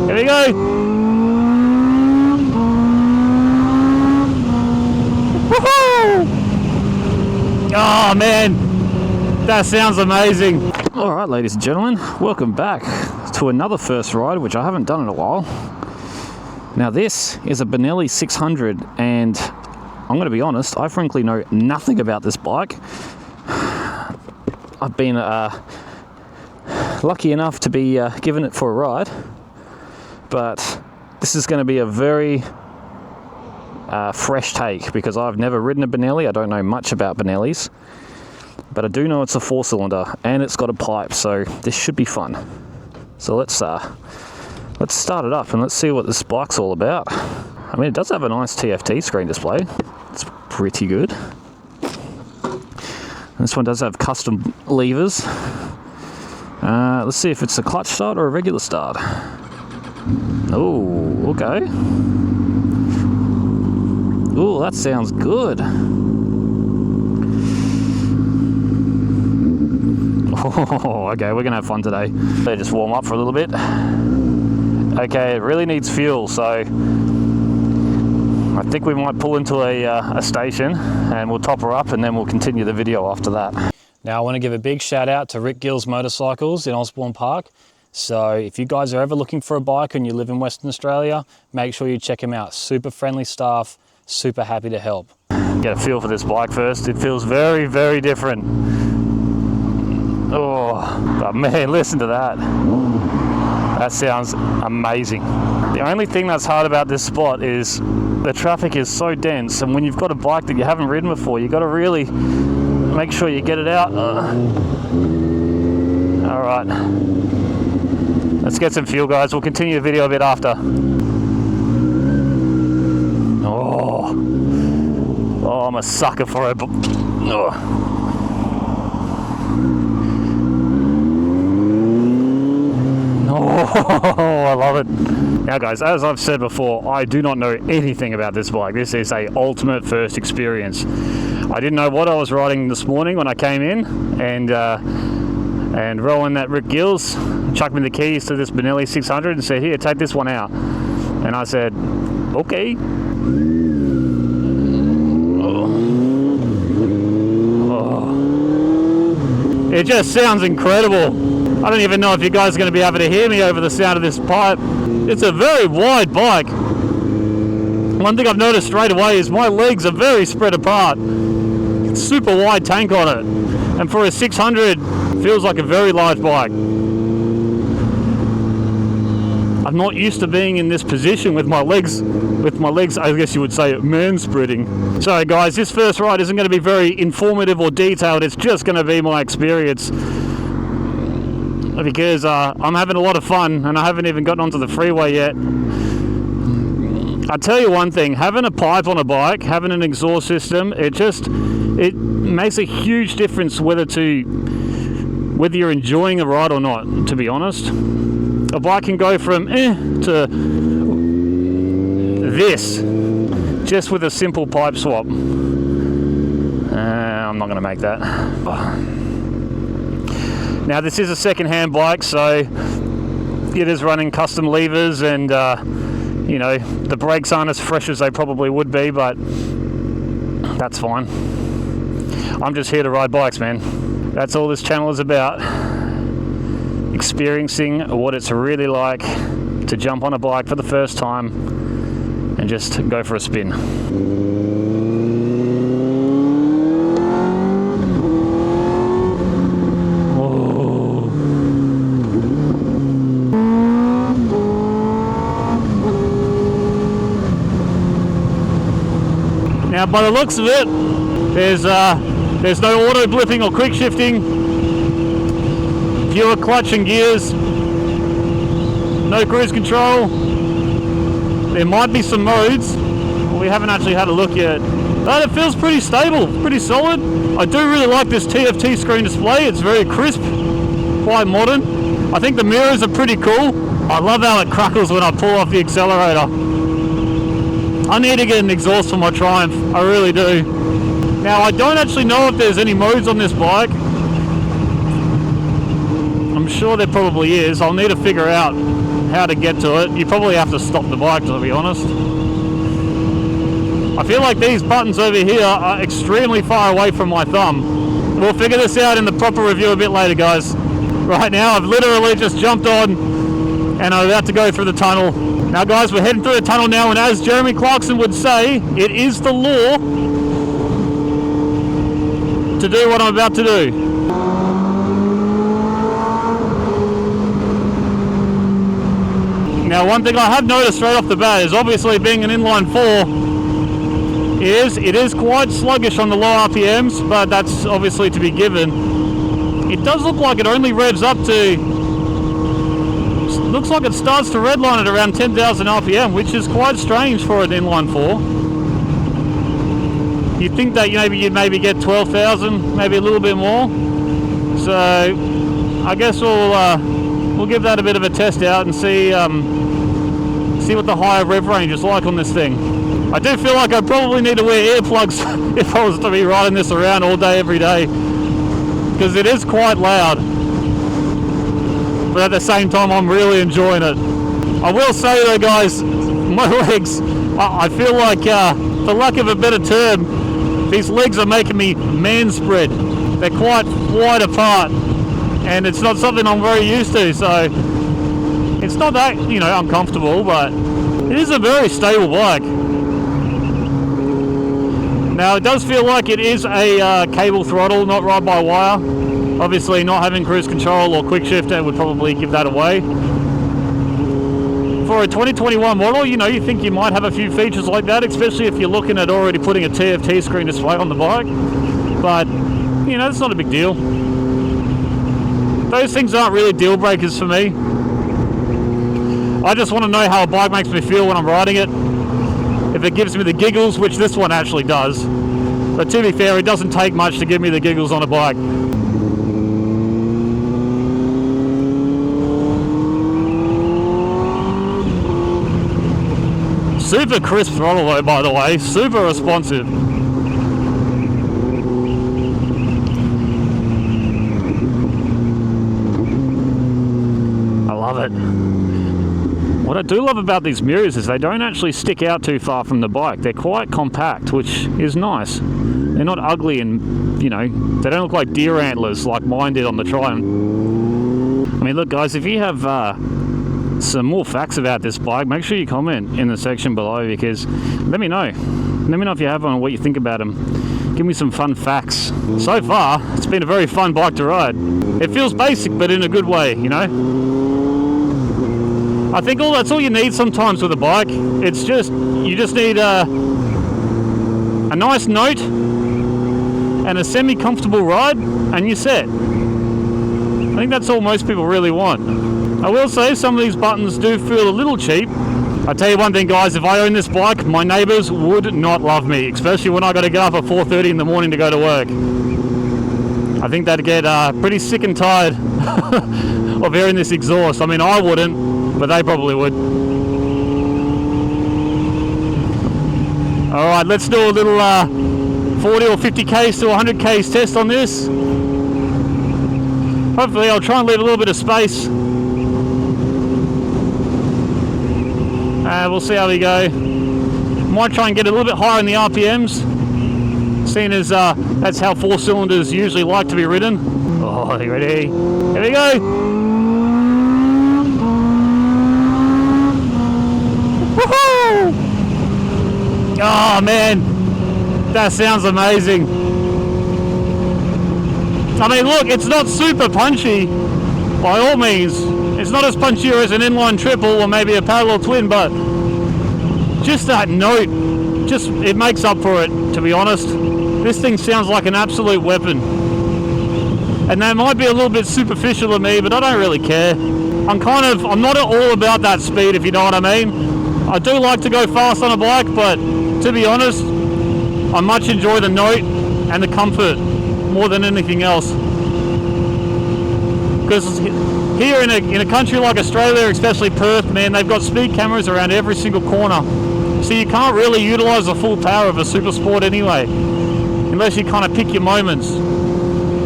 Here we go. Woohoo! Oh man, that sounds amazing. All right, ladies and gentlemen, welcome back to another first ride, which I haven't done in a while. Now this is a Benelli 600, and I'm going to be honest, I frankly know nothing about this bike. I've been lucky enough to be given it for a ride, but this is going to be a very fresh take because I've never ridden a Benelli. I don't know much about Benellis, but I do know it's a 4-cylinder and it's got a pipe, so this should be fun. So let's start it up and let's see what this bike's all about. I mean, it does have a nice TFT screen display. It's pretty good. This one does have custom levers. Let's see if it's a clutch start or a regular start. Oh, okay. Oh, that sounds good. Oh, okay, we're gonna have fun today. They just warm up for a little bit. Okay, it really needs fuel, so I think we might pull into a station and we'll top her up and then we'll continue the video after that. Now I want to give a big shout out to Rick Gill's Motorcycles in Osborne Park. So if you guys are ever looking for a bike and you live in Western Australia, make sure you check him out. Super friendly staff, super happy to help. Get a feel for this bike first. It feels very, very different. Oh, but man, listen to that. That sounds amazing. The only thing that's hard about this spot is the traffic is so dense, and when you've got a bike that you haven't ridden before, you've got to really make sure you get it out. All right, let's get some fuel, guys. We'll continue the video a bit after. Oh, I'm a sucker for it. Oh, I love it. Now guys, as I've said before, I do not know anything about this bike. This is a ultimate first experience. I didn't know what I was riding this morning when I came in, and rolling that Rick Gills chucked me the keys to this Benelli 600 and said, here, take this one out. And I said, okay. Oh. It just sounds incredible. I don't even know if you guys are going to be able to hear me over the sound of this pipe. It's a very wide bike. One thing I've noticed straight away is my legs are very spread apart. It's super wide tank on it. And for a 600, feels like a very large bike. I'm not used to being in this position with my legs, I guess you would say, man-spreading. So guys, this first ride isn't going to be very informative or detailed. It's just going to be my experience. Because I'm having a lot of fun and I haven't even gotten onto the freeway yet. I tell you one thing, having a pipe on a bike, having an exhaust system, it makes a huge difference whether you're enjoying a ride or not, to be honest. A bike can go from to this just with a simple pipe swap. I'm not going to make that. Now this is a second-hand bike, so it is running custom levers, and you know, the brakes aren't as fresh as they probably would be, but that's fine. I'm just here to ride bikes, man. That's all this channel is about. Experiencing what it's really like to jump on a bike for the first time and just go for a spin. Now, by the looks of it, there's no auto blipping or quick shifting, fewer clutch and gears, no cruise control. There might be some modes, we haven't actually had a look yet, but it feels pretty stable, pretty solid. I do really like this TFT screen display. It's very crisp, quite modern. I think the mirrors are pretty cool. I love how it crackles when I pull off the accelerator. I need to get an exhaust for my Triumph, I really do. Now, I don't actually know if there's any modes on this bike. I'm sure there probably is. I'll need to figure out how to get to it, you probably have to stop the bike, to be honest. I feel like these buttons over here are extremely far away from my thumb. We'll figure this out in the proper review a bit later, guys. Right now, I've literally just jumped on and I'm about to go through the tunnel. Now, guys, we're heading through the tunnel now, and as Jeremy Clarkson would say, it is the law to do what I'm about to do. Now, one thing I have noticed straight off the bat is obviously being an inline 4, it is quite sluggish on the low RPMs, but that's obviously to be given. It does look like it only revs up to, looks like it starts to redline at around 10,000 RPM, which is quite strange for an inline 4. You'd think that you'd maybe get 12,000, maybe a little bit more. So I guess we'll give that a bit of a test out and see what the higher rev range is like on this thing. I do feel like I probably need to wear earplugs if I was to be riding this around all day, every day, because it is quite loud. But at the same time, I'm really enjoying it. I will say though, guys, my legs, I feel like, for lack of a better term, these legs are making me man spread. They're quite wide apart, and it's not something I'm very used to, so it's not that, uncomfortable, but it is a very stable bike. Now, it does feel like it is a cable throttle, not ride-by-wire. Obviously, not having cruise control or quick shifter would probably give that away. For a 2021 model, you think you might have a few features like that, especially if you're looking at already putting a TFT screen display on the bike. But, it's not a big deal. Those things aren't really deal breakers for me. I just want to know how a bike makes me feel when I'm riding it. If it gives me the giggles, which this one actually does. But to be fair, it doesn't take much to give me the giggles on a bike. Super crisp throttle though, by the way, super responsive. I love it. What I do love about these mirrors is they don't actually stick out too far from the bike. They're quite compact, which is nice. They're not ugly and, they don't look like deer antlers like mine did on the Triumph. I mean, look guys, if you have some more facts about this bike, make sure you comment in the section below, because let me know. Let me know if you have one and what you think about them. Give me some fun facts. So far, it's been a very fun bike to ride. It feels basic, but in a good way, I think that's all you need sometimes with a bike. It's just, you just need a nice note and a semi-comfortable ride, and you're set. I think that's all most people really want. I will say some of these buttons do feel a little cheap. I'll tell you one thing, guys, if I owned this bike, my neighbours would not love me, especially when I got to get up at 4:30 in the morning to go to work. I think they'd get pretty sick and tired of hearing this exhaust. I mean, I wouldn't, but they probably would. Alright, let's do a little 40 or 50 k's to 100 k's test on this. Hopefully I'll try and leave a little bit of space. We'll see how we go. Might try and get a little bit higher in the RPMs, seeing as that's how 4 cylinders usually like to be ridden. Oh, are you ready? Here we go! Woohoo! Oh man, that sounds amazing. I mean, look, it's not super punchy, by all means. It's not as punchy as an inline triple or maybe a parallel twin, but just that note, it makes up for it, to be honest. This thing sounds like an absolute weapon. And that might be a little bit superficial of me, but I don't really care. I'm not all about that speed, if you know what I mean. I do like to go fast on a bike, but to be honest, I much enjoy the note and the comfort more than anything else. Because here in a country like Australia, especially Perth, man, they've got speed cameras around every single corner. So you can't really utilise the full power of a super sport anyway, unless you kind of pick your moments.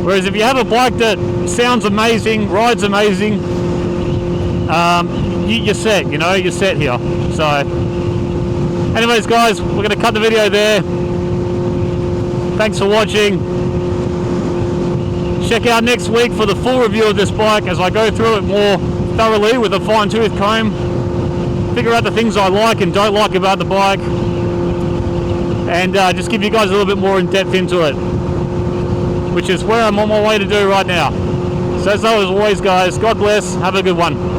Whereas if you have a bike that sounds amazing, rides amazing, you're set, you know, you're set here. So anyways guys, we're going to cut the video there. Thanks for watching. Check out next week for the full review of this bike as I go through it more thoroughly with a fine-tooth comb, figure out the things I like and don't like about the bike, and just give you guys a little bit more in depth into it, which is where I'm on my way to do right now. So as always guys, God bless, have a good one.